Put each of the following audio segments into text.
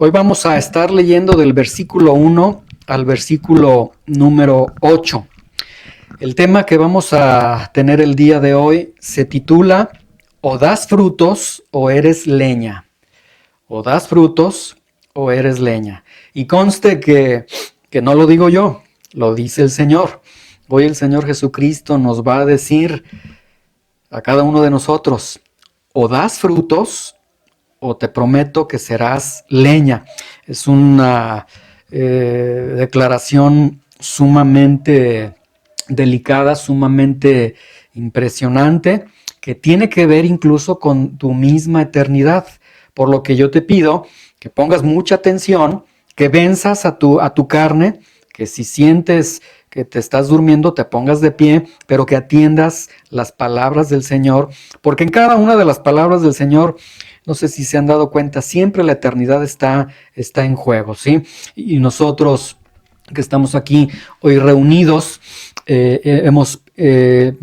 Hoy vamos a estar leyendo del versículo 1 al versículo número 8. El tema que vamos a tener el día de hoy se titula O das frutos o eres leña. O das frutos o eres leña. Y conste que no lo digo yo, lo dice el Señor. Hoy el Señor Jesucristo nos va a decir a cada uno de nosotros, o das frutos o te prometo que serás leña. Es una declaración sumamente delicada, sumamente impresionante, que tiene que ver incluso con tu misma eternidad. Por lo que yo te pido que pongas mucha atención, que venzas a tu carne, que si sientes que te estás durmiendo, te pongas de pie, pero que atiendas las palabras del Señor, porque en cada una de las palabras del Señor, no sé si se han dado cuenta, siempre la eternidad está en juego, ¿sí? Y nosotros que estamos aquí hoy reunidos, hemos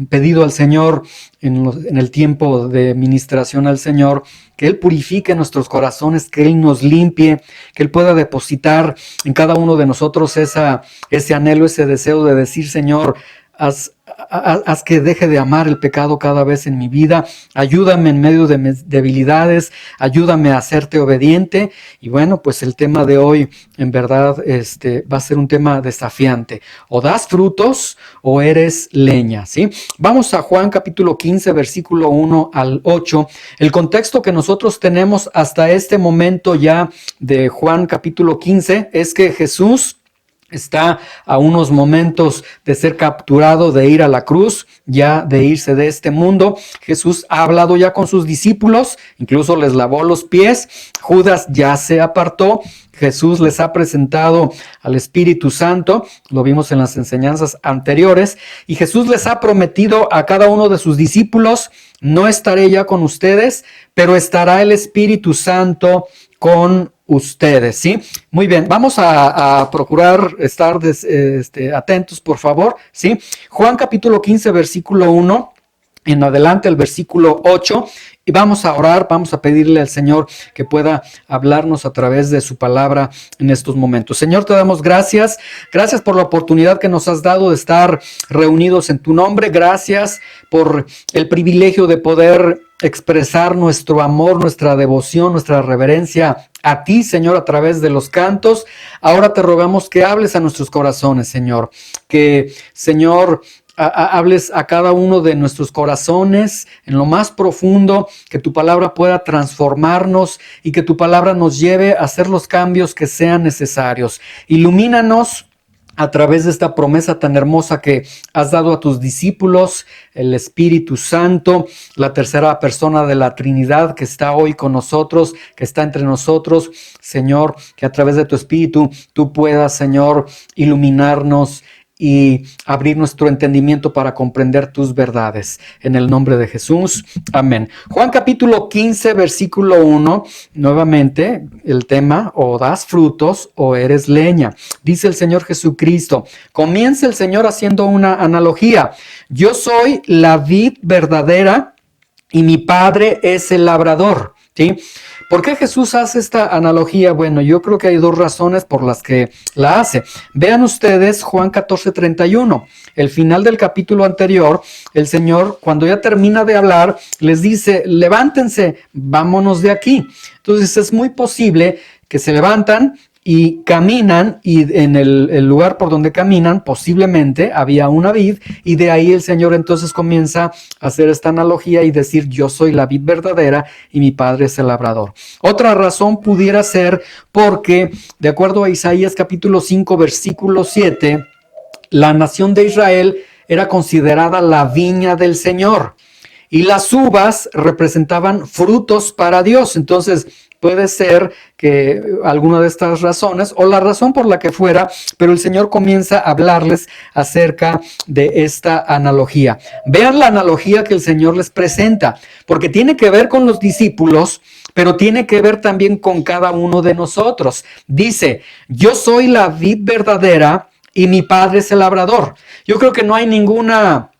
pedido al Señor en el tiempo de ministración al Señor, que Él purifique nuestros corazones, que Él nos limpie, que Él pueda depositar en cada uno de nosotros ese anhelo, ese deseo de decir, Señor, haz que deje de amar el pecado cada vez en mi vida, ayúdame en medio de mis debilidades, ayúdame a hacerte obediente. Y bueno, pues el tema de hoy en verdad va a ser un tema desafiante. O das frutos o eres leña, ¿sí? Vamos a Juan capítulo 15, versículo 1 al 8. El contexto que nosotros tenemos hasta este momento ya de Juan capítulo 15 es que Jesús está a unos momentos de ser capturado, de ir a la cruz, ya de irse de este mundo. Jesús ha hablado ya con sus discípulos, incluso les lavó los pies. Judas ya se apartó. Jesús les ha presentado al Espíritu Santo, lo vimos en las enseñanzas anteriores, y Jesús les ha prometido a cada uno de sus discípulos, no estaré ya con ustedes, pero estará el Espíritu Santo con ustedes, ¿sí? Muy bien, vamos a procurar estar atentos, por favor, ¿sí? Juan capítulo 15, versículo 1, en adelante el versículo 8, y vamos a orar, vamos a pedirle al Señor que pueda hablarnos a través de su palabra en estos momentos. Señor, te damos gracias por la oportunidad que nos has dado de estar reunidos en tu nombre, gracias por el privilegio de poder expresar nuestro amor, nuestra devoción, nuestra reverencia a ti, Señor, a través de los cantos. Ahora te rogamos que hables a nuestros corazones, Señor, que, Señor, hables a cada uno de nuestros corazones en lo más profundo, que tu palabra pueda transformarnos y que tu palabra nos lleve a hacer los cambios que sean necesarios. Ilumínanos a través de esta promesa tan hermosa que has dado a tus discípulos, el Espíritu Santo, la tercera persona de la Trinidad que está hoy con nosotros, que está entre nosotros. Señor, que a través de tu Espíritu tú puedas, Señor, iluminarnos y abrir nuestro entendimiento para comprender tus verdades. En el nombre de Jesús, amén. Juan capítulo 15, versículo 1, nuevamente el tema, o das frutos o eres leña. Dice el Señor Jesucristo, comienza el Señor haciendo una analogía. Yo soy la vid verdadera y mi Padre es el labrador, ¿sí? ¿Por qué Jesús hace esta analogía? Bueno, yo creo que hay dos razones por las que la hace. Vean ustedes Juan 14:31. El final del capítulo anterior, el Señor, cuando ya termina de hablar, les dice, levántense, vámonos de aquí. Entonces es muy posible que se levantan y caminan, y en el lugar por donde caminan posiblemente había una vid, y de ahí el Señor entonces comienza a hacer esta analogía y decir, yo soy la vid verdadera y mi Padre es el labrador. Otra razón pudiera ser porque, de acuerdo a Isaías capítulo 5, versículo 7, la nación de Israel era considerada la viña del Señor, y las uvas representaban frutos para Dios. Entonces, puede ser que alguna de estas razones, o la razón por la que fuera, pero el Señor comienza a hablarles acerca de esta analogía. Vean la analogía que el Señor les presenta, porque tiene que ver con los discípulos, pero tiene que ver también con cada uno de nosotros. Dice, yo soy la vid verdadera y mi Padre es el labrador. Yo creo que no hay ninguna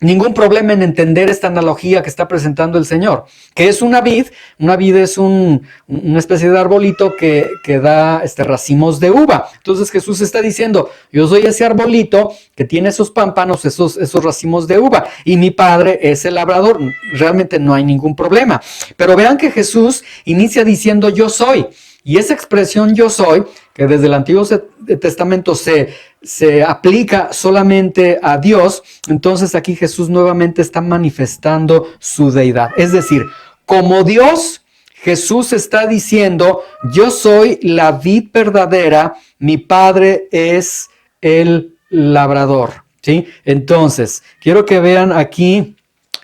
ningún problema en entender esta analogía que está presentando el Señor, que es una vid. Una vid es una especie de arbolito que da racimos de uva. Entonces Jesús está diciendo, yo soy ese arbolito que tiene esos pámpanos, esos racimos de uva, y mi Padre es el labrador. Realmente no hay ningún problema. Pero vean que Jesús inicia diciendo yo soy. Y esa expresión yo soy, que desde el Antiguo Testamento se aplica solamente a Dios, entonces aquí Jesús nuevamente está manifestando su deidad. Es decir, como Dios, Jesús está diciendo, yo soy la vid verdadera, mi Padre es el labrador, ¿sí? Entonces, quiero que vean aquí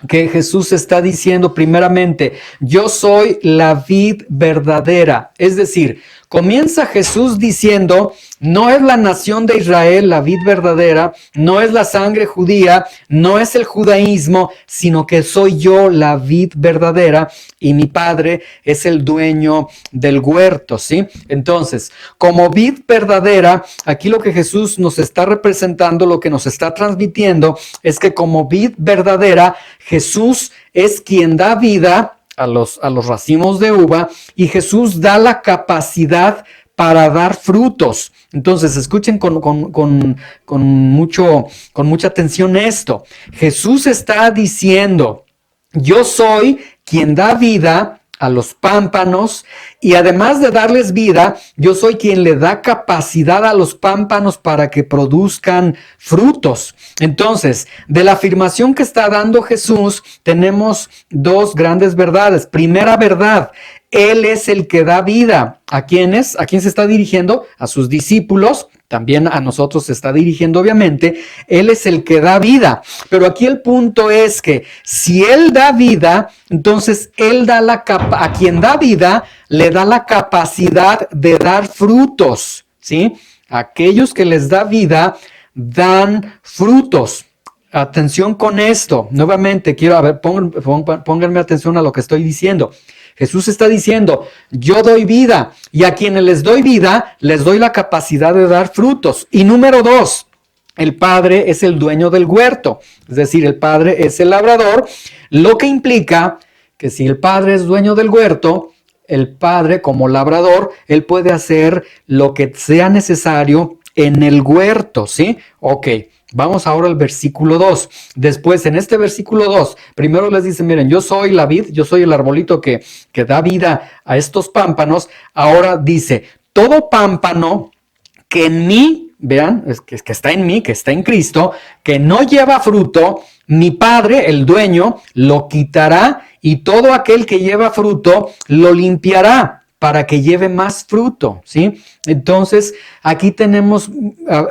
que Jesús está diciendo primeramente, yo soy la vid verdadera. Es decir, comienza Jesús diciendo, no es la nación de Israel la vid verdadera, no es la sangre judía, no es el judaísmo, sino que soy yo la vid verdadera y mi Padre es el dueño del huerto, ¿sí? Entonces, como vid verdadera, aquí lo que Jesús nos está representando, lo que nos está transmitiendo, es que como vid verdadera, Jesús es quien da vida a los racimos de uva, y Jesús da la capacidad para dar frutos. Entonces, escuchen con mucha atención esto. Jesús está diciendo, yo soy quien da vida a los pámpanos, y además de darles vida, yo soy quien le da capacidad a los pámpanos para que produzcan frutos. Entonces, de la afirmación que está dando Jesús, tenemos dos grandes verdades. Primera verdad, Él es el que da vida. ¿A quiénes? ¿A quién se está dirigiendo? A sus discípulos. También a nosotros se está dirigiendo, obviamente. Él es el que da vida. Pero aquí el punto es que si Él da vida, entonces Él da a quien da vida, le da la capacidad de dar frutos, ¿sí? Aquellos que les da vida, dan frutos. Atención con esto. Nuevamente, pónganme atención a lo que estoy diciendo. Jesús está diciendo, yo doy vida, y a quienes les doy vida, les doy la capacidad de dar frutos. Y número 2, el Padre es el dueño del huerto, es decir, el Padre es el labrador, lo que implica que si el Padre es dueño del huerto, el Padre como labrador, Él puede hacer lo que sea necesario en el huerto, ¿sí? Ok. Vamos ahora al versículo 2. Después, en este versículo 2, primero les dice, miren, yo soy la vid, yo soy el arbolito que da vida a estos pámpanos. Ahora dice, todo pámpano que en mí, vean, que está en mí, que está en Cristo, que no lleva fruto, mi Padre, el dueño, lo quitará, y todo aquel que lleva fruto, lo limpiará, para que lleve más fruto, ¿sí? Entonces, aquí tenemos,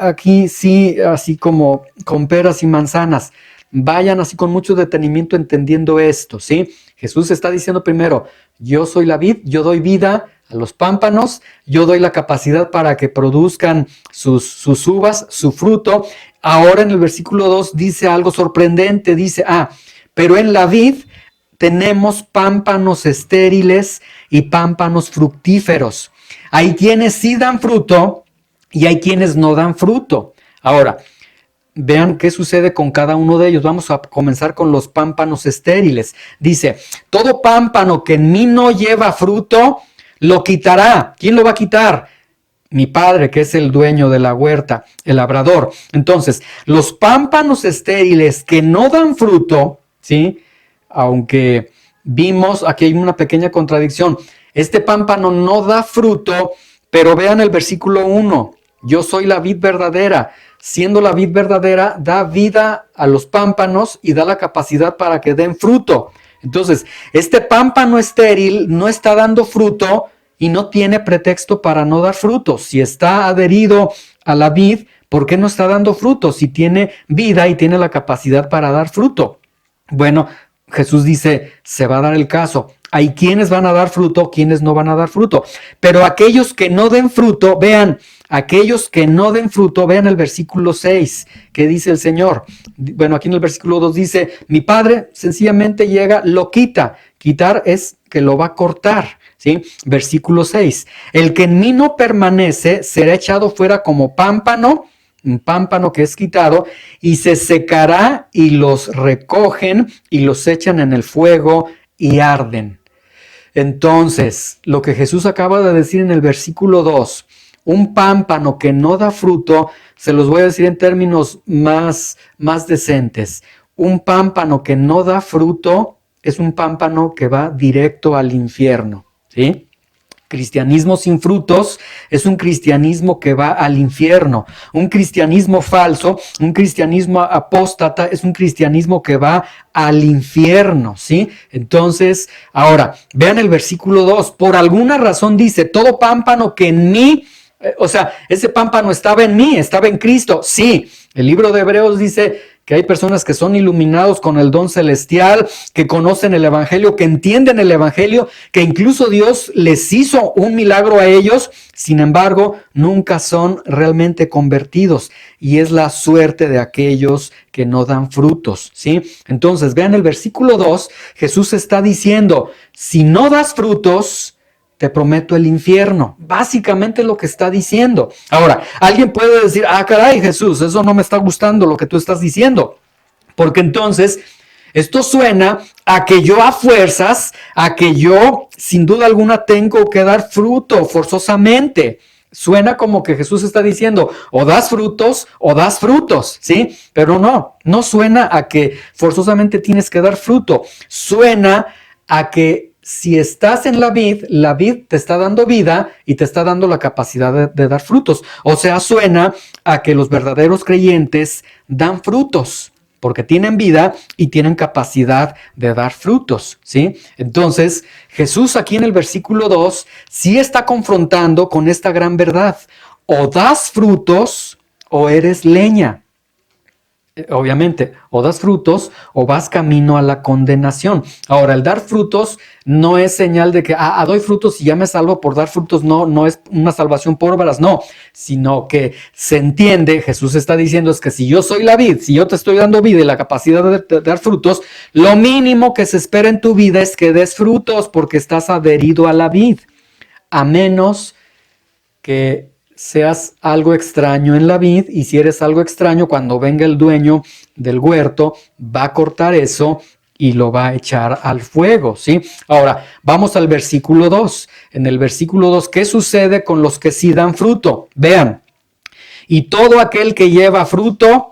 aquí sí, así como con peras y manzanas. Vayan así con mucho detenimiento entendiendo esto, ¿sí? Jesús está diciendo primero, yo soy la vid, yo doy vida a los pámpanos, yo doy la capacidad para que produzcan sus uvas, su fruto. Ahora en el versículo 2 dice algo sorprendente, dice, pero en la vid tenemos pámpanos estériles y pámpanos fructíferos. Hay quienes sí dan fruto y hay quienes no dan fruto. Ahora, vean qué sucede con cada uno de ellos. Vamos a comenzar con los pámpanos estériles. Dice, todo pámpano que en mí no lleva fruto, lo quitará. ¿Quién lo va a quitar? Mi Padre, que es el dueño de la huerta, el labrador. Entonces, los pámpanos estériles que no dan fruto, ¿sí? Aunque vimos, aquí hay una pequeña contradicción. Este pámpano no da fruto, pero vean el versículo 1. Yo soy la vid verdadera. Siendo la vid verdadera, da vida a los pámpanos y da la capacidad para que den fruto. Entonces, este pámpano estéril no está dando fruto y no tiene pretexto para no dar fruto. Si está adherido a la vid, ¿por qué no está dando fruto? Si tiene vida y tiene la capacidad para dar fruto. Bueno, Jesús dice, se va a dar el caso. Hay quienes van a dar fruto, quienes no van a dar fruto. Pero aquellos que no den fruto, vean, vean el versículo 6, que dice el Señor. Bueno, aquí en el versículo 2 dice, mi Padre sencillamente llega, lo quita. Quitar es que lo va a cortar, ¿sí? Versículo 6, el que en mí no permanece será echado fuera como pámpano un pámpano que es quitado, y se secará y los recogen y los echan en el fuego y arden. Entonces, lo que Jesús acaba de decir en el versículo 2, un pámpano que no da fruto, se los voy a decir en términos más decentes. Un pámpano que no da fruto es un pámpano que va directo al infierno, ¿sí? Cristianismo sin frutos es un cristianismo que va al infierno. Un cristianismo falso, un cristianismo apóstata es un cristianismo que va al infierno, ¿sí? Entonces, ahora, vean el versículo 2. Por alguna razón dice, todo pámpano que en mí, o sea, ese pámpano estaba en mí, estaba en Cristo. Sí, el libro de Hebreos dice que hay personas que son iluminados con el don celestial, que conocen el evangelio, que entienden el evangelio, que incluso Dios les hizo un milagro a ellos, sin embargo, nunca son realmente convertidos, y es la suerte de aquellos que no dan frutos, ¿sí? Entonces, vean el versículo 2, Jesús está diciendo, si no das frutos, te prometo el infierno. Básicamente lo que está diciendo. Ahora, alguien puede decir, caray, Jesús, eso no me está gustando lo que tú estás diciendo. Porque entonces, esto suena a que yo a fuerzas, a que yo sin duda alguna tengo que dar fruto forzosamente. Suena como que Jesús está diciendo, o das frutos, ¿sí? Pero no suena a que forzosamente tienes que dar fruto. Suena a que si estás en la vid te está dando vida y te está dando la capacidad de dar frutos. O sea, suena a que los verdaderos creyentes dan frutos, porque tienen vida y tienen capacidad de dar frutos, ¿sí? Entonces, Jesús aquí en el versículo 2 sí está confrontando con esta gran verdad. O das frutos o eres leña. Obviamente, o das frutos o vas camino a la condenación. Ahora, el dar frutos no es señal de que, doy frutos y ya me salvo por dar frutos. No es una salvación por obras, no. Sino que se entiende, Jesús está diciendo, es que si yo soy la vid, si yo te estoy dando vida y la capacidad de dar frutos, lo mínimo que se espera en tu vida es que des frutos porque estás adherido a la vid. A menos que seas algo extraño en la vid, y si eres algo extraño, cuando venga el dueño del huerto, va a cortar eso y lo va a echar al fuego, ¿sí? Ahora, vamos al versículo 2. En el versículo 2, ¿qué sucede con los que sí dan fruto? Vean, y todo aquel que lleva fruto,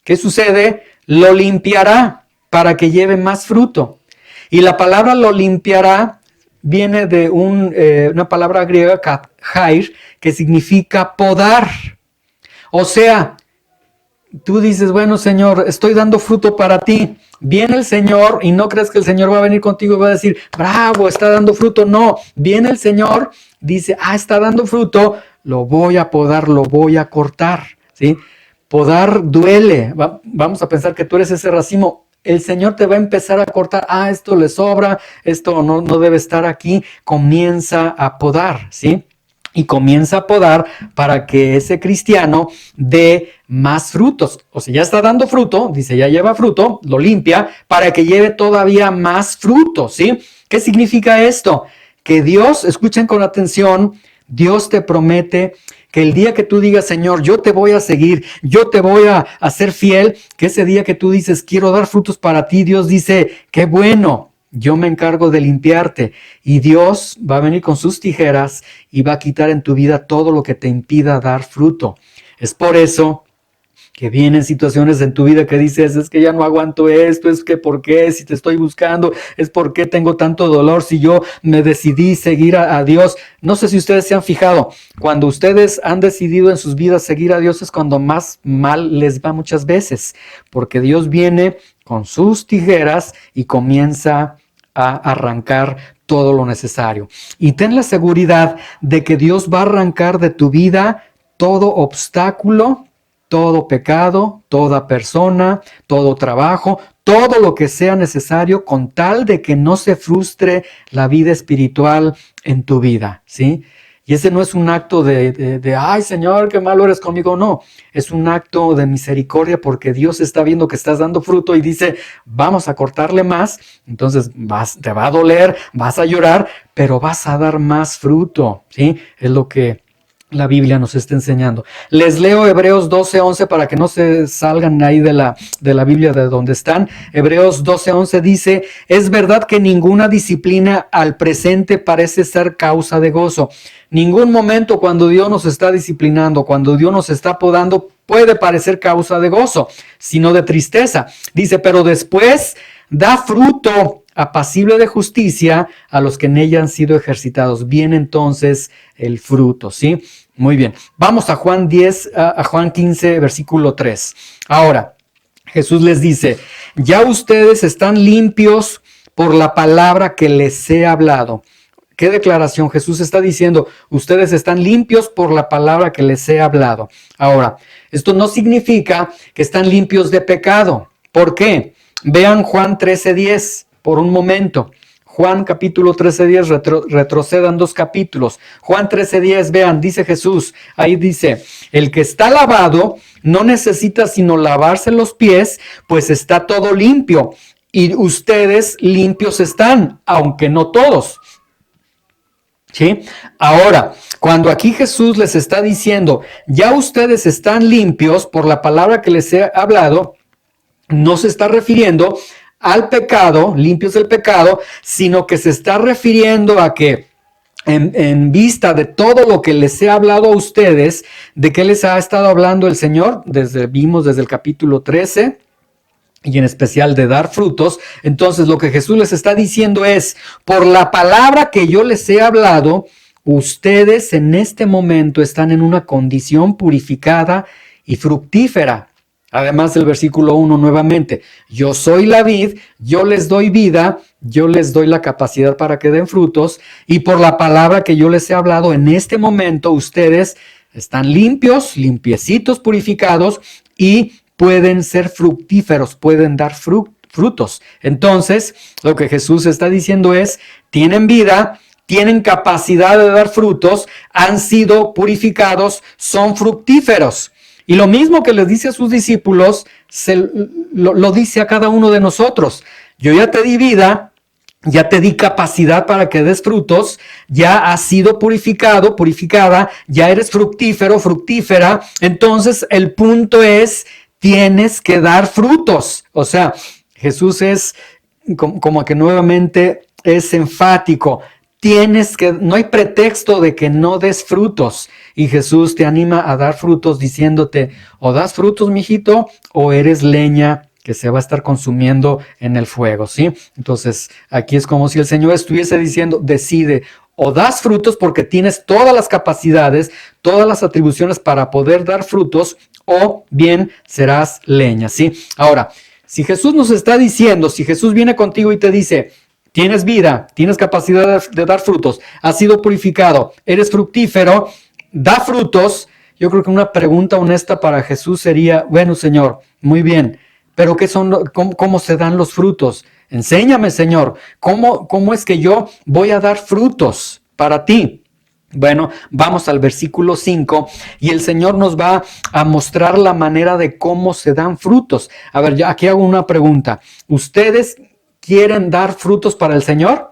¿qué sucede? Lo limpiará para que lleve más fruto. Y la palabra lo limpiará viene de una palabra griega, kathir, que significa podar. O sea, tú dices, bueno, Señor, estoy dando fruto para ti. Viene el Señor y no crees que el Señor va a venir contigo y va a decir, bravo, está dando fruto. No, viene el Señor, dice, está dando fruto, lo voy a podar, lo voy a cortar, ¿sí? Podar duele. Vamos a pensar que tú eres ese racimo. El Señor te va a empezar a cortar, esto le sobra, esto no debe estar aquí. Comienza a podar, ¿sí? Y comienza a podar para que ese cristiano dé más frutos. O sea, ya está dando fruto, dice, ya lleva fruto, lo limpia para que lleve todavía más fruto, ¿sí? ¿Qué significa esto? Que Dios, escuchen con atención, Dios te promete que el día que tú digas, Señor, yo te voy a seguir, yo te voy a ser fiel, que ese día que tú dices, quiero dar frutos para ti, Dios dice, qué bueno, yo me encargo de limpiarte. Y Dios va a venir con sus tijeras y va a quitar en tu vida todo lo que te impida dar fruto. Es por eso que vienen situaciones en tu vida que dices, es que ya no aguanto esto, es que ¿por qué? Si te estoy buscando, es por qué tengo tanto dolor, si yo me decidí seguir a Dios. No sé si ustedes se han fijado, cuando ustedes han decidido en sus vidas seguir a Dios es cuando más mal les va muchas veces, porque Dios viene con sus tijeras y comienza a arrancar todo lo necesario. Y ten la seguridad de que Dios va a arrancar de tu vida todo obstáculo, todo pecado, toda persona, todo trabajo, todo lo que sea necesario con tal de que no se frustre la vida espiritual en tu vida, ¿sí? Y ese no es un acto de ay, Señor, qué malo eres conmigo, no. Es un acto de misericordia porque Dios está viendo que estás dando fruto y dice, vamos a cortarle más. Entonces te va a doler, vas a llorar, pero vas a dar más fruto, ¿sí? Es lo que la Biblia nos está enseñando. Les leo Hebreos 12:11 para que no se salgan ahí de la Biblia de donde están. Hebreos 12:11 dice: es verdad que ninguna disciplina al presente parece ser causa de gozo. Ningún momento cuando Dios nos está disciplinando, cuando Dios nos está podando, puede parecer causa de gozo, sino de tristeza. Dice, pero después da fruto apacible de justicia a los que en ella han sido ejercitados. Viene entonces el fruto, ¿sí? Muy bien. Vamos a Juan 15, versículo 3. Ahora, Jesús les dice, ya ustedes están limpios por la palabra que les he hablado. ¿Qué declaración? Jesús está diciendo, ustedes están limpios por la palabra que les he hablado. Ahora, esto no significa que están limpios de pecado. ¿Por qué? Vean Juan 13:10 por un momento. Juan capítulo 13:10, retrocedan 2 capítulos. Juan 13:10, vean, dice Jesús, ahí dice, el que está lavado no necesita sino lavarse los pies, pues está todo limpio. Y ustedes limpios están, aunque no todos. ¿Sí? Ahora, cuando aquí Jesús les está diciendo, ya ustedes están limpios por la palabra que les he hablado, no se está refiriendo al pecado, limpios del pecado, sino que se está refiriendo a que en vista de todo lo que les he hablado a ustedes, ¿de qué les ha estado hablando el Señor? Vimos desde el capítulo 13, y en especial de dar frutos. Entonces lo que Jesús les está diciendo es, por la palabra que yo les he hablado, ustedes en este momento están en una condición purificada y fructífera. Además del versículo 1 nuevamente, yo soy la vid, yo les doy vida, yo les doy la capacidad para que den frutos, y por la palabra que yo les he hablado, en este momento ustedes están limpios, limpiecitos, purificados, y pueden ser fructíferos, pueden dar frutos. Entonces, lo que Jesús está diciendo es, tienen vida, tienen capacidad de dar frutos, han sido purificados, son fructíferos. Y lo mismo que les dice a sus discípulos, lo dice a cada uno de nosotros. Yo ya te di vida, ya te di capacidad para que des frutos, ya has sido purificado, purificada, ya eres fructífero, fructífera. Entonces el punto es, tienes que dar frutos. O sea, Jesús es como que nuevamente es enfático. No hay pretexto de que no des frutos. Y Jesús te anima a dar frutos diciéndote, o das frutos, mijito, o eres leña que se va a estar consumiendo en el fuego, ¿sí? Entonces, aquí es como si el Señor estuviese diciendo, decide, o das frutos porque tienes todas las capacidades, todas las atribuciones para poder dar frutos, o bien serás leña, ¿sí? Ahora, si Jesús nos está diciendo, si Jesús viene contigo y te dice, tienes vida, tienes capacidad de dar frutos, has sido purificado, eres fructífero, da frutos. Yo creo que una pregunta honesta para Jesús sería, bueno, Señor, muy bien, pero ¿cómo se dan los frutos? Enséñame, Señor, ¿cómo es que yo voy a dar frutos para ti? Bueno, vamos al versículo 5 y el Señor nos va a mostrar la manera de cómo se dan frutos. A ver, ya aquí hago una pregunta. ¿Ustedes quieren dar frutos para el Señor?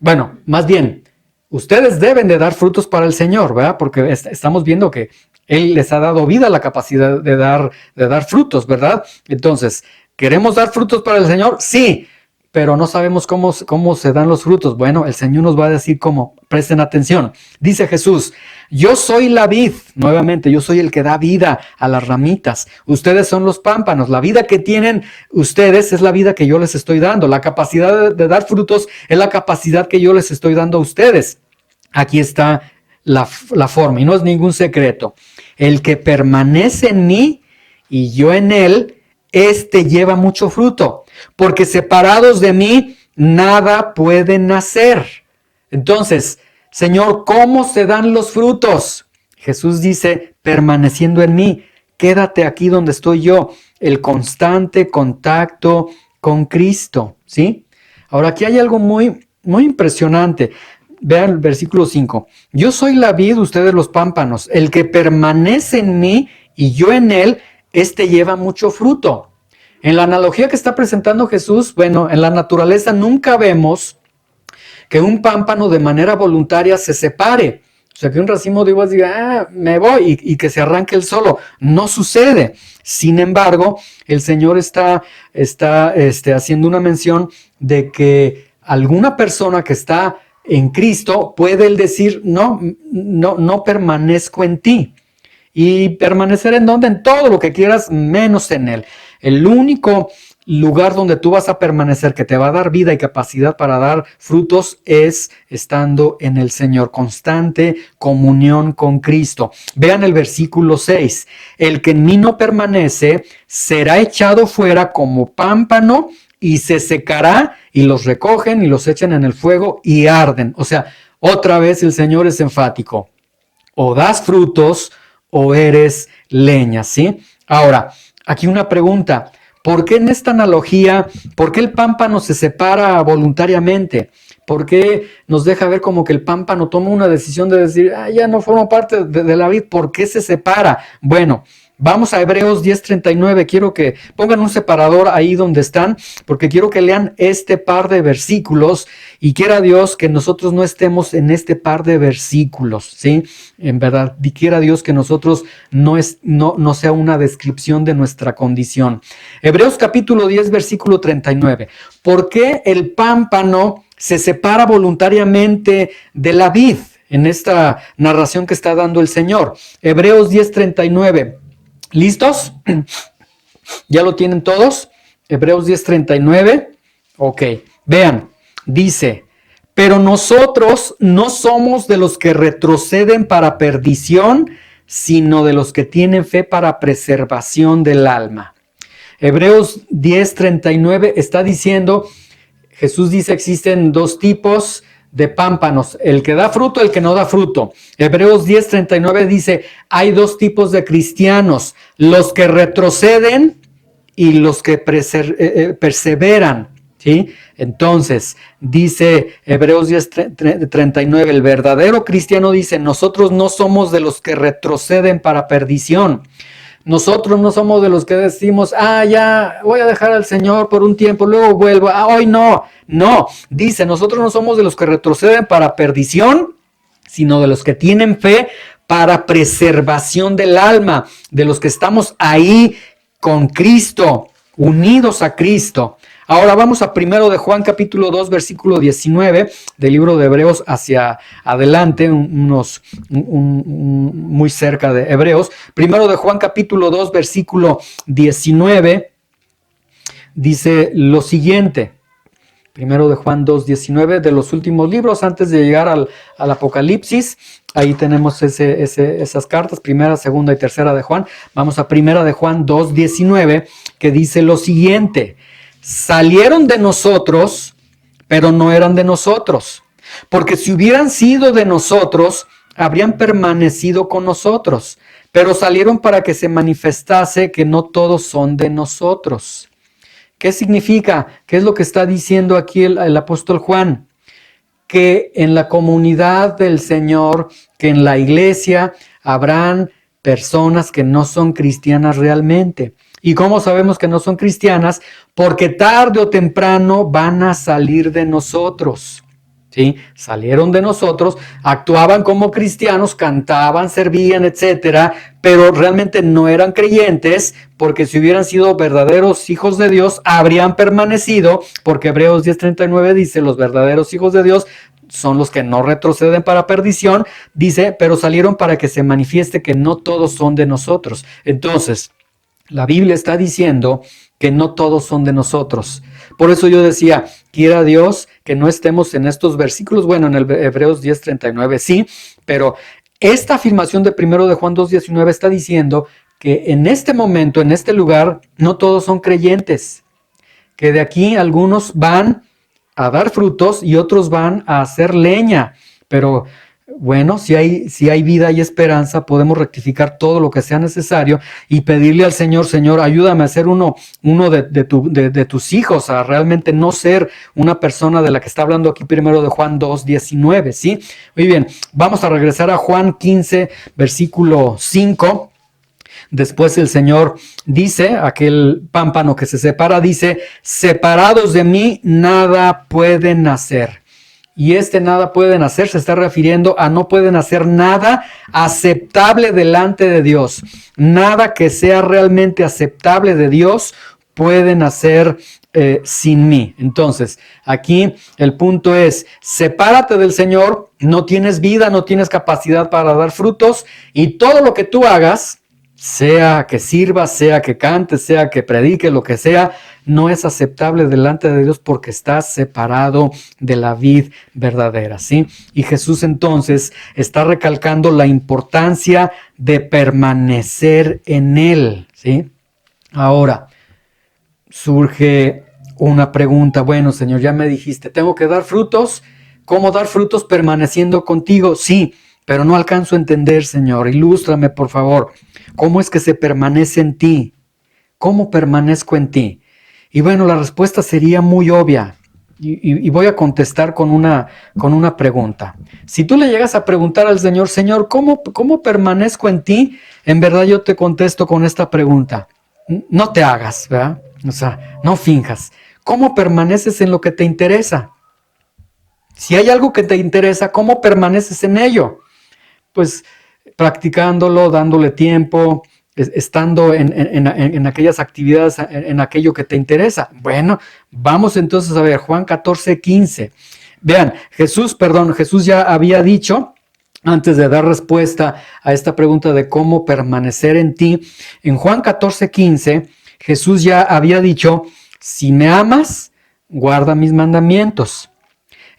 Bueno, más bien, ustedes deben de dar frutos para el Señor, ¿verdad? Porque estamos viendo que Él les ha dado vida, la capacidad de dar frutos, ¿verdad? Entonces, ¿queremos dar frutos para el Señor? Sí, pero no sabemos cómo se dan los frutos. Bueno, el Señor nos va a decir cómo. Presten atención. Dice Jesús, yo soy la vid. Nuevamente, yo soy el que da vida a las ramitas. Ustedes son los pámpanos. La vida que tienen ustedes es la vida que yo les estoy dando. La capacidad de dar frutos es la capacidad que yo les estoy dando a ustedes. Aquí está la forma y no es ningún secreto. El que permanece en mí y yo en él, este lleva mucho fruto, porque separados de mí nada pueden hacer. Entonces, Señor, ¿cómo se dan los frutos? Jesús dice, permaneciendo en mí, quédate aquí donde estoy yo, el constante contacto con Cristo, ¿sí? Ahora, aquí hay algo muy, muy impresionante. Vean el versículo 5. Yo soy la vid, ustedes los pámpanos. El que permanece en mí y yo en él, este lleva mucho fruto. En la analogía que está presentando Jesús, bueno, en la naturaleza nunca vemos que un pámpano de manera voluntaria se separe. sea, que un racimo de uvas diga, me voy, y que se arranque él solo. No sucede. Sin embargo, el Señor está haciendo una mención de que alguna persona que está en Cristo puede él decir, no permanezco en ti. ¿Y permanecer en dónde? En todo lo que quieras, menos en Él. El único lugar donde tú vas a permanecer, que te va a dar vida y capacidad para dar frutos, es estando en el Señor. Constante comunión con Cristo. Vean el versículo 6. El que en mí no permanece será echado fuera como pámpano y se secará, y los recogen y los echan en el fuego y arden. O sea, otra vez el Señor es enfático. O das frutos o eres leña, ¿sí? Ahora, aquí una pregunta. ¿Por qué en esta analogía, por qué el pámpano se separa voluntariamente? ¿Por qué nos deja ver como que el pámpano toma una decisión de decir, ya no formo parte de la vid? ¿Por qué se separa? Bueno, vamos a Hebreos 10:39. Quiero que pongan un separador ahí donde están, porque quiero que lean este par de versículos, y quiera Dios que nosotros no estemos en este par de versículos, ¿sí? En verdad, quiera Dios que nosotros no sea una descripción de nuestra condición. Hebreos capítulo 10, versículo 39. ¿Por qué el pámpano se separa voluntariamente de la vid? En esta narración que está dando el Señor. Hebreos 10:39. ¿Listos? ¿Ya lo tienen todos? Hebreos 10:39. Ok, vean, dice, pero nosotros no somos de los que retroceden para perdición, sino de los que tienen fe para preservación del alma. Hebreos 10:39 está diciendo, Jesús dice, existen dos tipos de pámpanos, el que da fruto, el que no da fruto. Hebreos 10:39 dice, hay dos tipos de cristianos, los que retroceden y los que perseveran, ¿sí? Entonces, dice Hebreos 10:39, el verdadero cristiano dice, nosotros no somos de los que retroceden para perdición. Nosotros no somos de los que decimos, ya voy a dejar al Señor por un tiempo, luego vuelvo, hoy no. No, dice, nosotros no somos de los que retroceden para perdición, sino de los que tienen fe para preservación del alma, de los que estamos ahí con Cristo, unidos a Cristo. Ahora vamos a 1 de Juan capítulo 2 versículo 19 del libro de Hebreos hacia adelante, muy cerca de Hebreos. 1 de Juan capítulo 2 versículo 19 dice lo siguiente. 1 de Juan 2, 19, de los últimos libros antes de llegar al Apocalipsis. Ahí tenemos esas cartas, primera, segunda y tercera de Juan. Vamos a 1 de Juan 2, 19, que dice lo siguiente. Salieron de nosotros, pero no eran de nosotros. Porque si hubieran sido de nosotros, habrían permanecido con nosotros. Pero salieron para que se manifestase que no todos son de nosotros. ¿Qué significa? ¿Qué es lo que está diciendo aquí el apóstol Juan? Que en la comunidad del Señor, que en la iglesia, habrán personas que no son cristianas realmente. ¿Y cómo sabemos que no son cristianas? Porque tarde o temprano van a salir de nosotros. ¿Sí? Salieron de nosotros, actuaban como cristianos, cantaban, servían, etcétera, pero realmente no eran creyentes, porque si hubieran sido verdaderos hijos de Dios, habrían permanecido, porque Hebreos 10:39 dice, los verdaderos hijos de Dios son los que no retroceden para perdición, dice, pero salieron para que se manifieste que no todos son de nosotros. Entonces, la Biblia está diciendo que no todos son de nosotros. Por eso yo decía, quiera Dios que no estemos en estos versículos, bueno, en el Hebreos 10:39 sí, pero esta afirmación de 1 de Juan 2:19 está diciendo que en este momento, en este lugar, no todos son creyentes, que de aquí algunos van a dar frutos y otros van a hacer leña, pero bueno, si hay vida y esperanza, podemos rectificar todo lo que sea necesario y pedirle al Señor, Señor, ayúdame a ser uno de tus hijos, a realmente no ser una persona de la que está hablando aquí 1 de Juan 2:19, ¿sí? Muy bien, vamos a regresar a Juan 15, versículo 5. Después el Señor dice, aquel pámpano que se separa, dice, separados de mí nada pueden hacer. y nada pueden hacer, se está refiriendo a no pueden hacer nada aceptable delante de Dios. Nada que sea realmente aceptable de Dios pueden hacer sin mí. Entonces, aquí el punto es, sepárate del Señor, no tienes vida, no tienes capacidad para dar frutos, y todo lo que tú hagas, sea que sirvas, sea que cantes, sea que prediques, lo que sea, no es aceptable delante de Dios porque estás separado de la vid verdadera, ¿sí? Y Jesús entonces está recalcando la importancia de permanecer en Él, ¿sí? Ahora, surge una pregunta. Bueno, Señor, ya me dijiste, ¿tengo que dar frutos? ¿Cómo dar frutos permaneciendo contigo? Sí, pero no alcanzo a entender, Señor. Ilústrame, por favor. ¿Cómo es que se permanece en ti? ¿Cómo permanezco en ti? Y bueno, la respuesta sería muy obvia. Y voy a contestar con una pregunta. Si tú le llegas a preguntar al Señor, Señor, ¿cómo permanezco en ti? En verdad yo te contesto con esta pregunta. No te hagas, ¿verdad? O sea, no finjas. ¿Cómo permaneces en lo que te interesa? Si hay algo que te interesa, ¿cómo permaneces en ello? Pues practicándolo, dándole tiempo, estando en aquellas actividades, en aquello que te interesa. Bueno, vamos entonces a ver Juan 14:15. Vean, Jesús ya había dicho, antes de dar respuesta a esta pregunta de cómo permanecer en ti, en Juan 14:15, Jesús ya había dicho, si me amas, guarda mis mandamientos.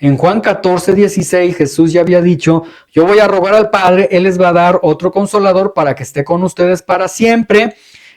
En Juan 14:16 Jesús ya había dicho, yo voy a rogar al Padre, Él les va a dar otro consolador para que esté con ustedes para siempre.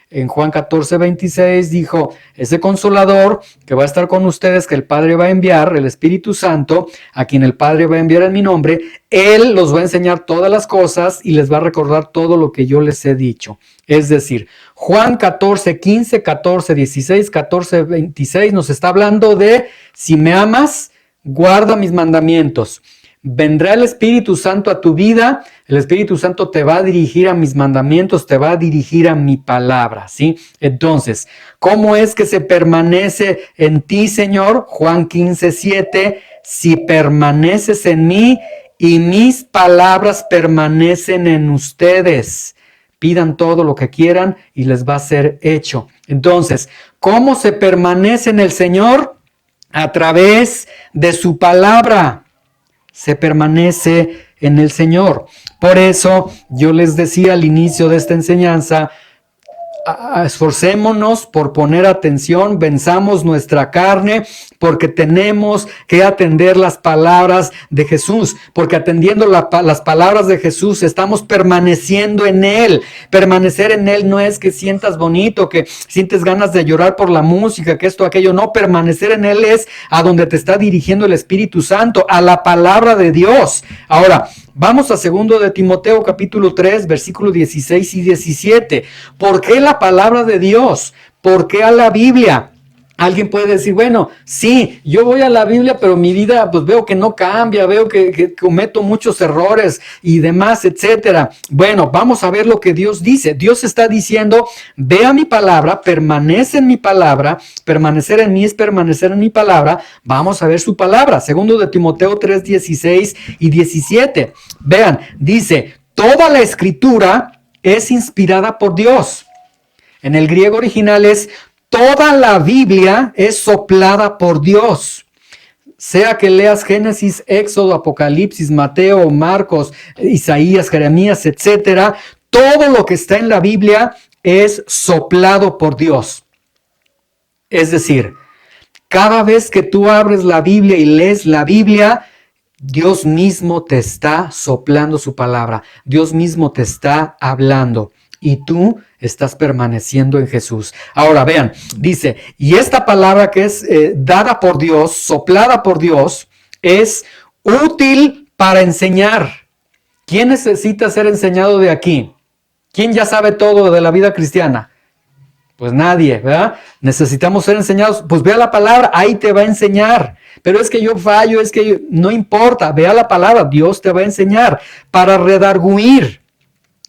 En Juan 14:26 dijo, ese consolador que va a estar con ustedes, que el Padre va a enviar, el Espíritu Santo, a quien el Padre va a enviar en mi nombre, Él los va a enseñar todas las cosas y les va a recordar todo lo que yo les he dicho. Es decir, Juan 14:15, 14:16, 14:26 nos está hablando de, si me amas, guarda mis mandamientos. Vendrá el Espíritu Santo a tu vida, el Espíritu Santo te va a dirigir a mis mandamientos, te va a dirigir a mi palabra, ¿sí? Entonces, ¿cómo es que se permanece en ti, Señor? Juan 15:7, si permaneces en mí y mis palabras permanecen en ustedes, pidan todo lo que quieran y les va a ser hecho. Entonces, ¿cómo se permanece en el Señor? A través de su palabra se permanece en el Señor. Por eso yo les decía al inicio de esta enseñanza, esforcémonos por poner atención, venzamos nuestra carne, porque tenemos que atender las palabras de Jesús, porque atendiendo las palabras de Jesús estamos permaneciendo en Él. Permanecer en Él no es que sientas bonito, que sientes ganas de llorar por la música, que esto, aquello, no, permanecer en Él es a donde te está dirigiendo el Espíritu Santo, a la palabra de Dios. Ahora, vamos a 2 de Timoteo capítulo 3, versículos 16 y 17. ¿Por qué la palabra de Dios? ¿Por qué a la Biblia? Alguien puede decir, bueno, sí, yo voy a la Biblia, pero mi vida pues veo que no cambia, veo que cometo muchos errores y demás, etcétera. Bueno, vamos a ver lo que Dios dice. Dios está diciendo, ve a mi palabra, permanece en mi palabra, permanecer en mí es permanecer en mi palabra. Vamos a ver su palabra. 2 de Timoteo 3, 16 y 17. Vean, dice, toda la escritura es inspirada por Dios. En el griego original es toda la Biblia es soplada por Dios. Sea que leas Génesis, Éxodo, Apocalipsis, Mateo, Marcos, Isaías, Jeremías, etcétera, todo lo que está en la Biblia es soplado por Dios. Es decir, cada vez que tú abres la Biblia y lees la Biblia, Dios mismo te está soplando su palabra. Dios mismo te está hablando. Y tú estás permaneciendo en Jesús. Ahora vean, dice, y esta palabra que es dada por Dios, soplada por Dios, es útil para enseñar. ¿Quién necesita ser enseñado de aquí? ¿Quién ya sabe todo de la vida cristiana? Pues nadie, ¿verdad? Necesitamos ser enseñados. Pues ve a la palabra, ahí te va a enseñar. Pero es que yo fallo, es que no importa, ve a la palabra, Dios te va a enseñar para redarguir.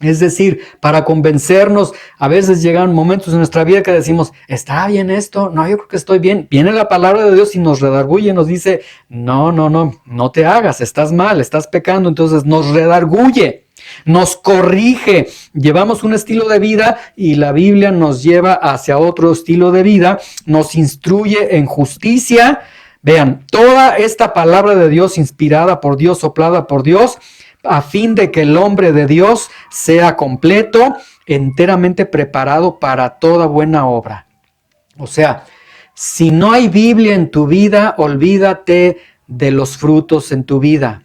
Es decir, para convencernos, a veces llegan momentos en nuestra vida que decimos, ¿está bien esto? No, yo creo que estoy bien. Viene la palabra de Dios y nos redarguye, nos dice, no te hagas, estás mal, estás pecando. Entonces nos redarguye, nos corrige. Llevamos un estilo de vida y la Biblia nos lleva hacia otro estilo de vida, nos instruye en justicia. Vean, toda esta palabra de Dios, inspirada por Dios, soplada por Dios, a fin de que el hombre de Dios sea completo, enteramente preparado para toda buena obra. O sea, si no hay Biblia en tu vida, olvídate de los frutos en tu vida.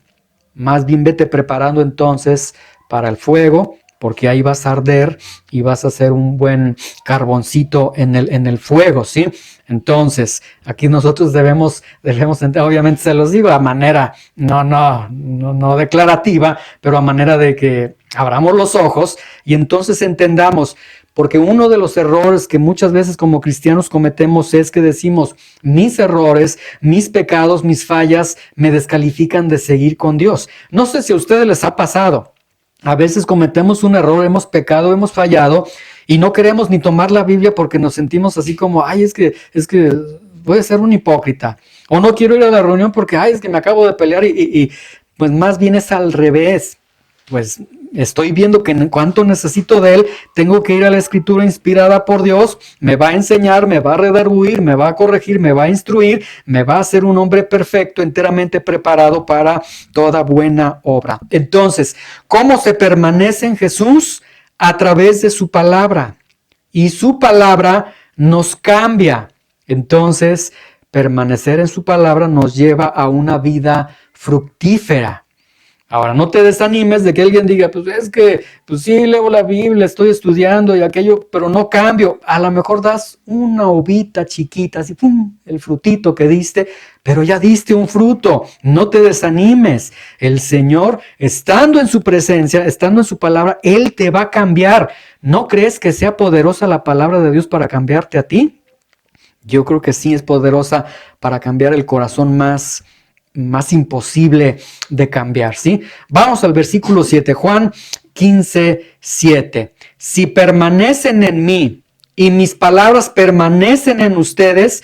Más bien vete preparando entonces para el fuego, porque ahí vas a arder y vas a hacer un buen carboncito en el fuego, ¿sí? Entonces, aquí nosotros debemos obviamente se los digo a manera, no declarativa, pero a manera de que abramos los ojos y entonces entendamos, porque uno de los errores que muchas veces como cristianos cometemos es que decimos, mis errores, mis pecados, mis fallas me descalifican de seguir con Dios. No sé si a ustedes les ha pasado. A veces cometemos un error, hemos pecado, hemos fallado y no queremos ni tomar la Biblia porque nos sentimos así como, ay, es que voy a ser un hipócrita. O no quiero ir a la reunión porque, ay, es que me acabo de pelear y pues más bien es al revés. Pues estoy viendo que en cuanto necesito de Él, tengo que ir a la Escritura inspirada por Dios, me va a enseñar, me va a redarguir, me va a corregir, me va a instruir, me va a hacer un hombre perfecto, enteramente preparado para toda buena obra. Entonces, ¿cómo se permanece en Jesús? A través de su palabra. Y su palabra nos cambia. Entonces, permanecer en su palabra nos lleva a una vida fructífera. Ahora, no te desanimes de que alguien diga, pues es que, pues sí, leo la Biblia, estoy estudiando y aquello, pero no cambio. A lo mejor das una uvita chiquita, así, ¡pum!, el frutito que diste, pero ya diste un fruto. No te desanimes. El Señor, estando en su presencia, estando en su palabra, Él te va a cambiar. ¿No crees que sea poderosa la palabra de Dios para cambiarte a ti? Yo creo que sí es poderosa para cambiar el corazón más imposible de cambiar, ¿sí? Vamos al versículo 7, Juan 15, 7. Si permanecen en mí y mis palabras permanecen en ustedes,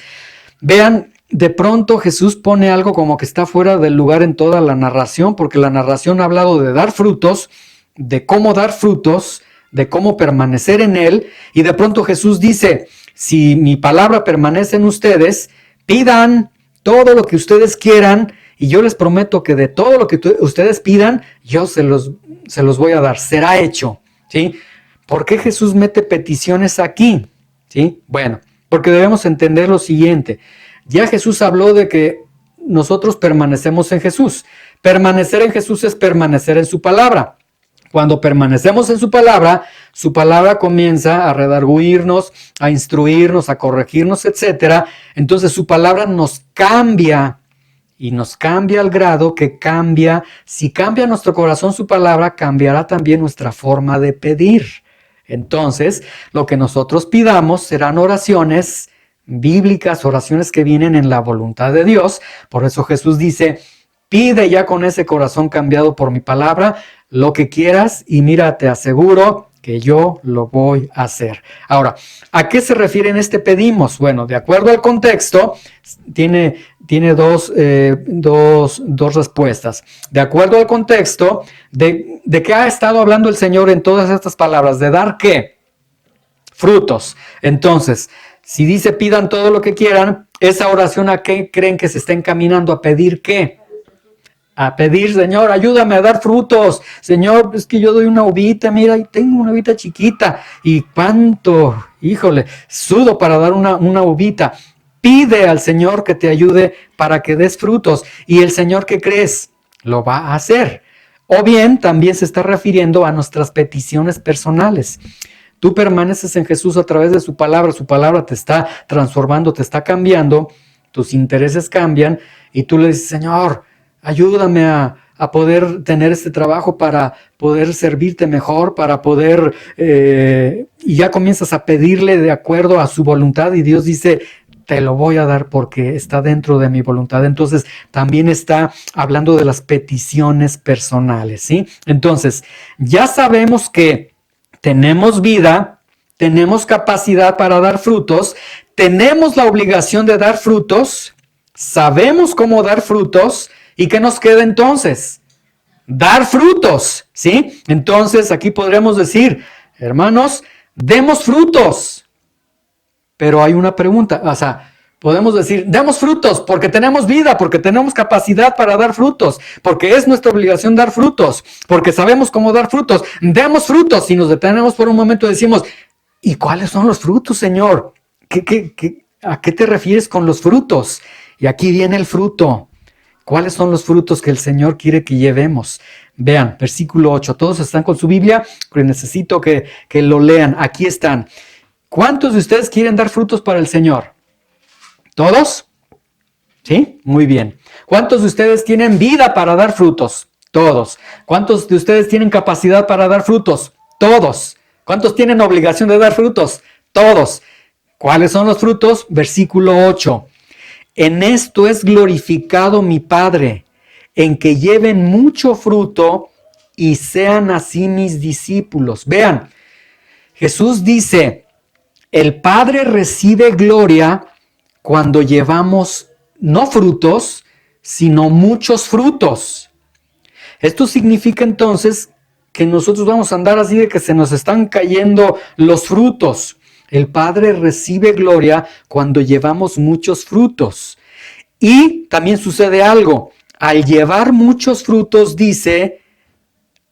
vean, de pronto Jesús pone algo como que está fuera del lugar en toda la narración, porque la narración ha hablado de dar frutos, de cómo dar frutos, de cómo permanecer en Él, y de pronto Jesús dice, si mi palabra permanece en ustedes, pidan todo lo que ustedes quieran, y yo les prometo que de todo lo que ustedes pidan, yo se los voy a dar, será hecho, ¿sí? ¿Por qué Jesús mete peticiones aquí? ¿Sí? Bueno, porque debemos entender lo siguiente. Ya Jesús habló de que nosotros permanecemos en Jesús. Permanecer en Jesús es permanecer en su palabra. Cuando permanecemos en su palabra comienza a redarguirnos, a instruirnos, a corregirnos, etc. Entonces su palabra nos cambia y nos cambia al grado que cambia. Si cambia nuestro corazón su palabra, cambiará también nuestra forma de pedir. Entonces, lo que nosotros pidamos serán oraciones bíblicas, oraciones que vienen en la voluntad de Dios. Por eso Jesús dice, pide ya con ese corazón cambiado por mi palabra lo que quieras y mira, te aseguro que yo lo voy a hacer. Ahora, ¿a qué se refiere en este pedimos? Bueno, de acuerdo al contexto, tiene dos respuestas. De acuerdo al contexto, ¿de qué ha estado hablando el Señor en todas estas palabras? ¿De dar qué? Frutos. Entonces, si dice pidan todo lo que quieran, esa oración ¿a qué creen que se está encaminando? ¿A pedir qué? A pedir, Señor, ayúdame a dar frutos. Señor, es que yo doy una uvita, mira, y tengo una uvita chiquita. Y cuánto, híjole, sudo para dar una uvita. Pide al Señor que te ayude para que des frutos. Y el Señor, ¿qué crees? Lo va a hacer. O bien, también se está refiriendo a nuestras peticiones personales. Tú permaneces en Jesús a través de su palabra te está transformando, te está cambiando, tus intereses cambian y tú le dices, Señor, ayúdame a poder tener este trabajo para poder servirte mejor, para poder, y ya comienzas a pedirle de acuerdo a su voluntad y Dios dice, te lo voy a dar porque está dentro de mi voluntad. Entonces, también está hablando de las peticiones personales, ¿sí? Entonces, ya sabemos que tenemos vida, tenemos capacidad para dar frutos, tenemos la obligación de dar frutos, sabemos cómo dar frutos, ¿y qué nos queda entonces? Dar frutos, ¿sí? Entonces, aquí podríamos decir, hermanos, demos frutos. Pero hay una pregunta, o sea, podemos decir, demos frutos porque tenemos vida, porque tenemos capacidad para dar frutos, porque es nuestra obligación dar frutos, porque sabemos cómo dar frutos. Demos frutos. Si nos detenemos por un momento y decimos, ¿y cuáles son los frutos, Señor? ¿A qué te refieres con los frutos? Y aquí viene el fruto. ¿Cuáles son los frutos que el Señor quiere que llevemos? Vean, versículo 8. Todos están con su Biblia, pero necesito que lo lean. Aquí están. ¿Cuántos de ustedes quieren dar frutos para el Señor? ¿Todos? ¿Sí? Muy bien. ¿Cuántos de ustedes tienen vida para dar frutos? Todos. ¿Cuántos de ustedes tienen capacidad para dar frutos? Todos. ¿Cuántos tienen obligación de dar frutos? Todos. ¿Cuáles son los frutos? Versículo 8. En esto es glorificado mi Padre, en que lleven mucho fruto y sean así mis discípulos. Vean, Jesús dice, el Padre recibe gloria cuando llevamos no frutos, sino muchos frutos. Esto significa entonces que nosotros vamos a andar así de que se nos están cayendo los frutos. El Padre recibe gloria cuando llevamos muchos frutos. Y también sucede algo. Al llevar muchos frutos, dice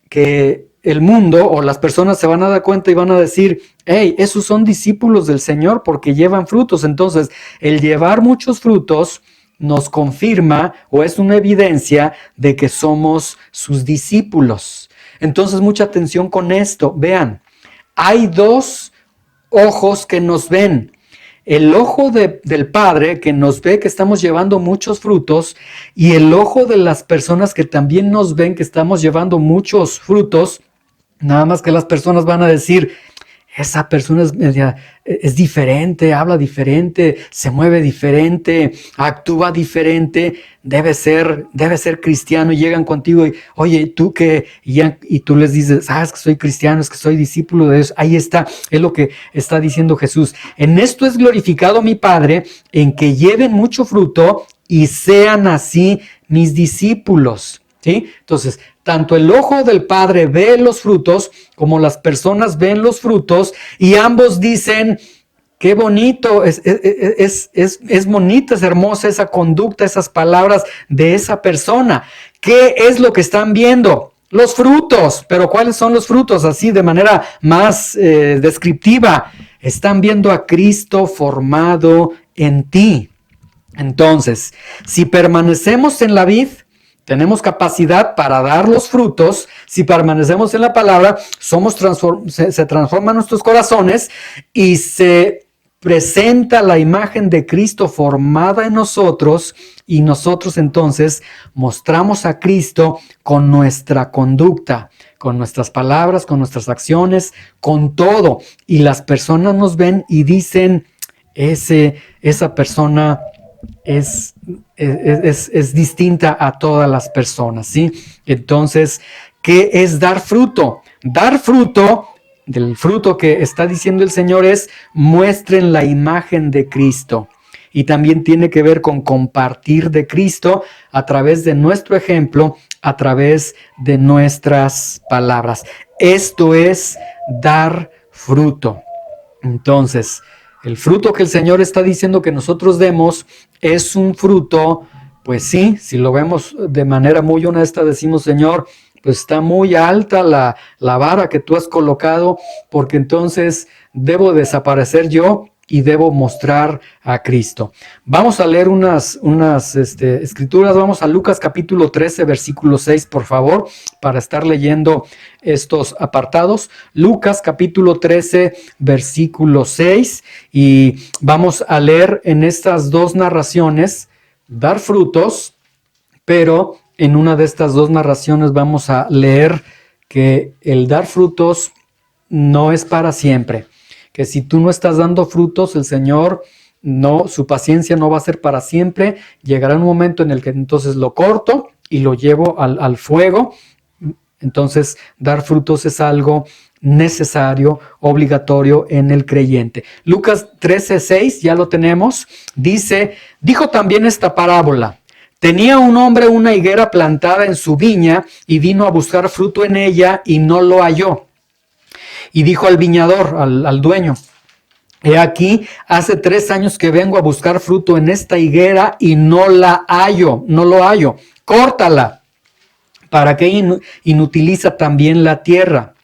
que el mundo o las personas se van a dar cuenta y van a decir, hey, esos son discípulos del Señor porque llevan frutos. Entonces, el llevar muchos frutos nos confirma o es una evidencia de que somos sus discípulos. Entonces, mucha atención con esto. Vean, hay dos ojos que nos ven. El ojo del Padre que nos ve que estamos llevando muchos frutos y el ojo de las personas que también nos ven que estamos llevando muchos frutos. Nada más que las personas van a decir, esa persona es diferente, habla diferente, se mueve diferente, actúa diferente, debe ser cristiano. Y llegan contigo y, oye, ¿tú qué? Y tú les dices, es que soy cristiano, es que soy discípulo de Dios. Ahí está, es lo que está diciendo Jesús. En esto es glorificado mi Padre, en que lleven mucho fruto y sean así mis discípulos. ¿Sí? Entonces, tanto el ojo del Padre ve los frutos como las personas ven los frutos y ambos dicen, qué bonito, es bonita, es hermosa esa conducta, esas palabras de esa persona. ¿Qué es lo que están viendo? Los frutos. ¿Pero cuáles son los frutos? Así de manera más descriptiva. Están viendo a Cristo formado en ti. Entonces, si permanecemos en la vid, tenemos capacidad para dar los frutos. Si permanecemos en la palabra, se transforman nuestros corazones y se presenta la imagen de Cristo formada en nosotros y nosotros entonces mostramos a Cristo con nuestra conducta, con nuestras palabras, con nuestras acciones, con todo. Y las personas nos ven y dicen, esa persona es distinta a todas las personas, ¿sí? Entonces, ¿qué es dar fruto? Dar fruto, del fruto que está diciendo el Señor es, muestren la imagen de Cristo. Y también tiene que ver con compartir de Cristo a través de nuestro ejemplo, a través de nuestras palabras. Esto es dar fruto. Entonces, el fruto que el Señor está diciendo que nosotros demos es un fruto, pues sí, si lo vemos de manera muy honesta, decimos, Señor, pues está muy alta la vara que tú has colocado, porque entonces debo desaparecer yo y debo mostrar a Cristo. Vamos a leer unas escrituras. Vamos a Lucas capítulo 13, versículo 6, por favor, para estar leyendo estos apartados. Lucas capítulo 13, versículo 6, y vamos a leer en estas dos narraciones, dar frutos, pero en una de estas dos narraciones vamos a leer que el dar frutos no es para siempre. Que si tú no estás dando frutos, el Señor no, su paciencia no va a ser para siempre. Llegará un momento en el que entonces lo corto y lo llevo al fuego. Entonces, dar frutos es algo necesario, obligatorio en el creyente. Lucas 13:6, ya lo tenemos, dice, dijo también esta parábola. Tenía un hombre una higuera plantada en su viña y vino a buscar fruto en ella y no lo halló. Y dijo al viñador, al dueño, he aquí, hace 3 años que vengo a buscar fruto en esta higuera y no la hallo, no lo hallo. Córtala. ¿Para qué inutiliza también la tierra?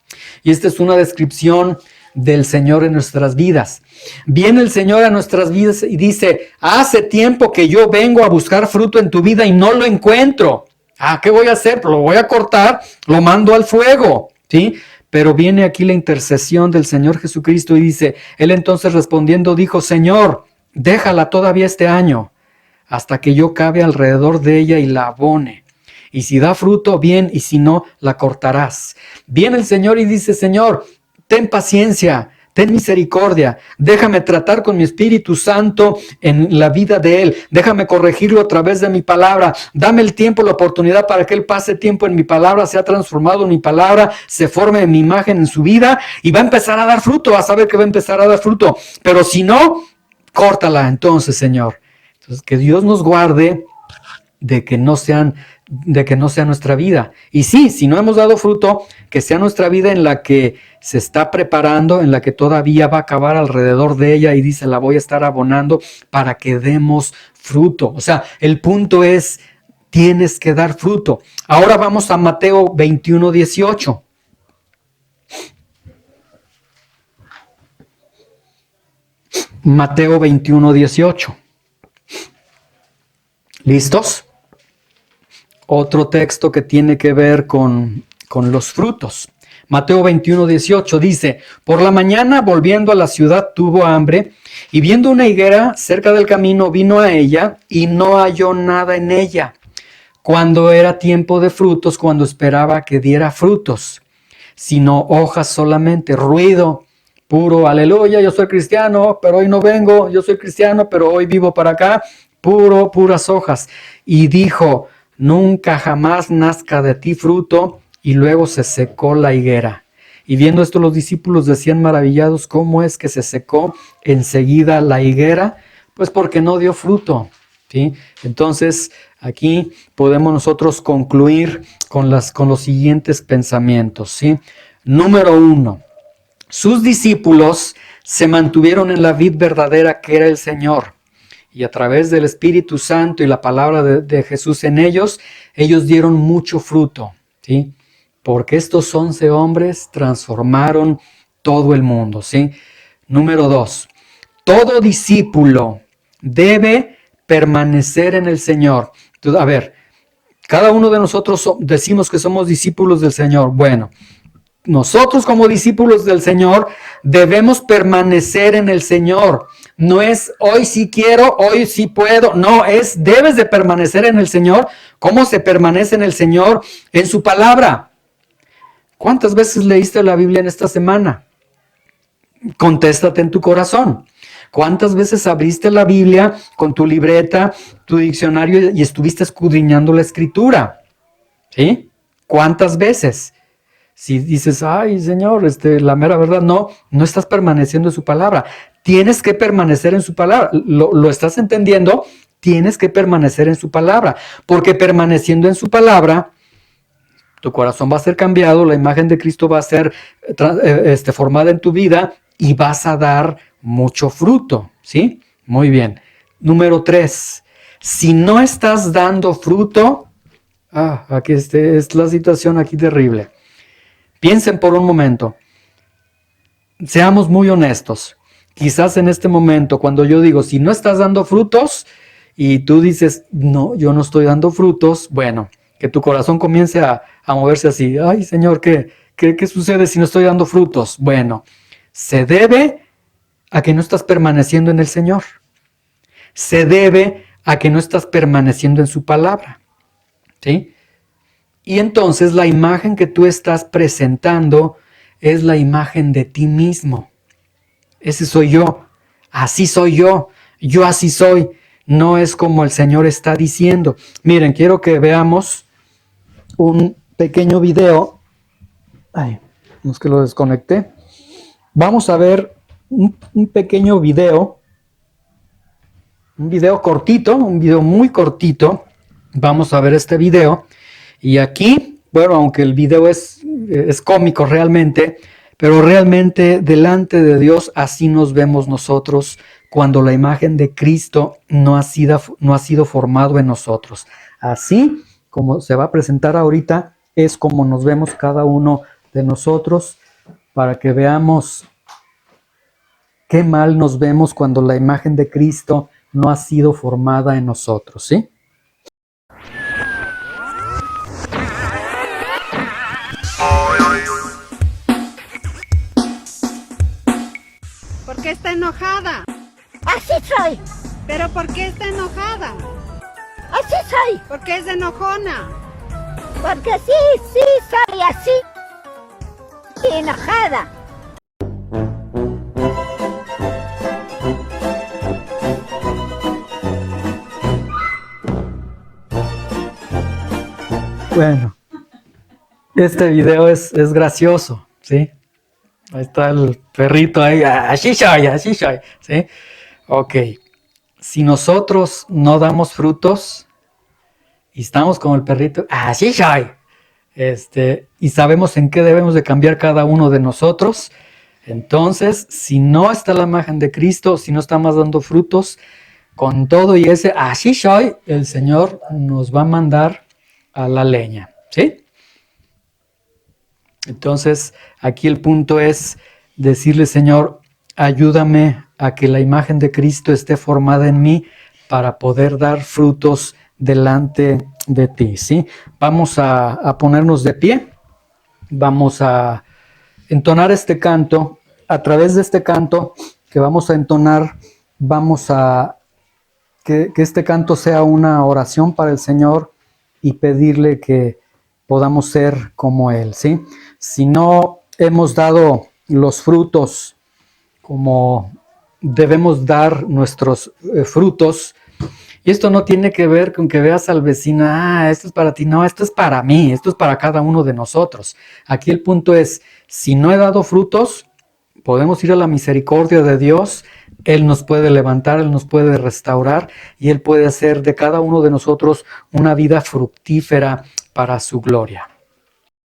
Y esta es una descripción del Señor en nuestras vidas. Viene el Señor a nuestras vidas y dice, hace tiempo que yo vengo a buscar fruto en tu vida y no lo encuentro. ¿Qué voy a hacer? Lo voy a cortar, lo mando al fuego, ¿sí? Pero viene aquí la intercesión del Señor Jesucristo y dice, Él entonces respondiendo dijo, Señor, déjala todavía este año, hasta que yo cabe alrededor de ella y la abone. Y si da fruto, bien, y si no, la cortarás. Viene el Señor y dice, Señor, ten paciencia, ten misericordia, déjame tratar con mi Espíritu Santo en la vida de Él, déjame corregirlo a través de mi palabra, dame el tiempo, la oportunidad para que Él pase tiempo en mi palabra, sea transformado en mi palabra, se forme en mi imagen en su vida y va a empezar a dar fruto, va a saber que va a empezar a dar fruto, pero si no, córtala entonces, Señor. Entonces, que Dios nos guarde de que no sea nuestra vida. Y sí, si no hemos dado fruto, que sea nuestra vida en la que se está preparando, en la que todavía va a acabar alrededor de ella y dice, la voy a estar abonando para que demos fruto. O sea, el punto es, tienes que dar fruto. Ahora vamos a Mateo 21:18. Mateo 21:18. ¿Listos? Otro texto que tiene que ver con los frutos. Mateo 21:18 dice, por la mañana volviendo a la ciudad tuvo hambre y viendo una higuera cerca del camino vino a ella y no halló nada en ella. Cuando era tiempo de frutos, cuando esperaba que diera frutos, sino hojas solamente, ruido puro, aleluya, yo soy cristiano, pero hoy no vengo, yo soy cristiano, pero hoy vivo para acá, puras hojas. Y dijo, nunca jamás nazca de ti fruto, y luego se secó la higuera. Y viendo esto los discípulos decían maravillados, ¿cómo es que se secó enseguida la higuera? Pues porque no dio fruto, ¿sí? Entonces, aquí podemos nosotros concluir con los siguientes pensamientos, ¿sí? Número 1, sus discípulos se mantuvieron en la vid verdadera que era el Señor. Y a través del Espíritu Santo y la palabra de Jesús en ellos dieron mucho fruto, ¿sí? Porque estos 11 hombres transformaron todo el mundo, ¿sí? Número 2, todo discípulo debe permanecer en el Señor. Entonces, a ver, cada uno de nosotros decimos que somos discípulos del Señor. Bueno, nosotros como discípulos del Señor debemos permanecer en el Señor. No es hoy sí quiero, hoy sí puedo. No, debes de permanecer en el Señor. ¿Cómo se permanece en el Señor? En su palabra. ¿Cuántas veces leíste la Biblia en esta semana? Contéstate en tu corazón. ¿Cuántas veces abriste la Biblia con tu libreta, tu diccionario y estuviste escudriñando la Escritura? ¿Sí? ¿Cuántas veces? Si dices, ay, Señor, la mera verdad, no estás permaneciendo en su palabra. Tienes que permanecer en su palabra. ¿Lo estás entendiendo? Tienes que permanecer en su palabra. Porque permaneciendo en su palabra, tu corazón va a ser cambiado, la imagen de Cristo va a ser formada en tu vida y vas a dar mucho fruto, ¿sí? Muy bien. Número 3, si no estás dando fruto, aquí es la situación aquí terrible. Piensen por un momento, seamos muy honestos. Quizás en este momento, cuando yo digo, si no estás dando frutos, y tú dices, no, yo no estoy dando frutos, bueno, que tu corazón comience a moverse así. Ay, Señor, ¿qué sucede si no estoy dando frutos? Bueno, se debe a que no estás permaneciendo en el Señor. Se debe a que no estás permaneciendo en su palabra, ¿sí? Y entonces la imagen que tú estás presentando es la imagen de ti mismo. Ese soy yo. Así soy yo. yo así soy. No es como el Señor está diciendo. Miren, quiero que veamos un pequeño video. Ay, no es que lo desconecté. Vamos a ver un pequeño video. Un video cortito, un video muy cortito. Vamos a ver este video. Y aquí, bueno, aunque el video es cómico realmente, pero realmente delante de Dios así nos vemos nosotros cuando la imagen de Cristo no ha sido formado en nosotros. Así como se va a presentar ahorita, es como nos vemos cada uno de nosotros, para que veamos qué mal nos vemos cuando la imagen de Cristo no ha sido formada en nosotros, ¿sí? ¿Por qué está enojada? Así soy, ¿Pero por qué está enojada? así soy, ¿Por qué es enojona? porque sí, soy así, enojada. Bueno, este video es gracioso, ¿sí? Ahí está el perrito ahí, así soy, ¿sí? Ok, si nosotros no damos frutos y estamos como el perrito, así soy, y sabemos en qué debemos de cambiar cada uno de nosotros, entonces, si no está la imagen de Cristo, si no estamos dando frutos, con todo y ese así soy, el Señor nos va a mandar a la leña, ¿sí? Entonces, aquí el punto es decirle, Señor, ayúdame a que la imagen de Cristo esté formada en mí para poder dar frutos delante de ti, ¿sí? Vamos a ponernos de pie, vamos a entonar este canto. A través de este canto que vamos a entonar, vamos a que este canto sea una oración para el Señor y pedirle que podamos ser como Él, ¿sí? Si no hemos dado los frutos como debemos dar nuestros frutos, y esto no tiene que ver con que veas al vecino, esto es para ti, no, esto es para mí, esto es para cada uno de nosotros. Aquí el punto es, si no he dado frutos, podemos ir a la misericordia de Dios. Él nos puede levantar, Él nos puede restaurar y Él puede hacer de cada uno de nosotros una vida fructífera para su gloria.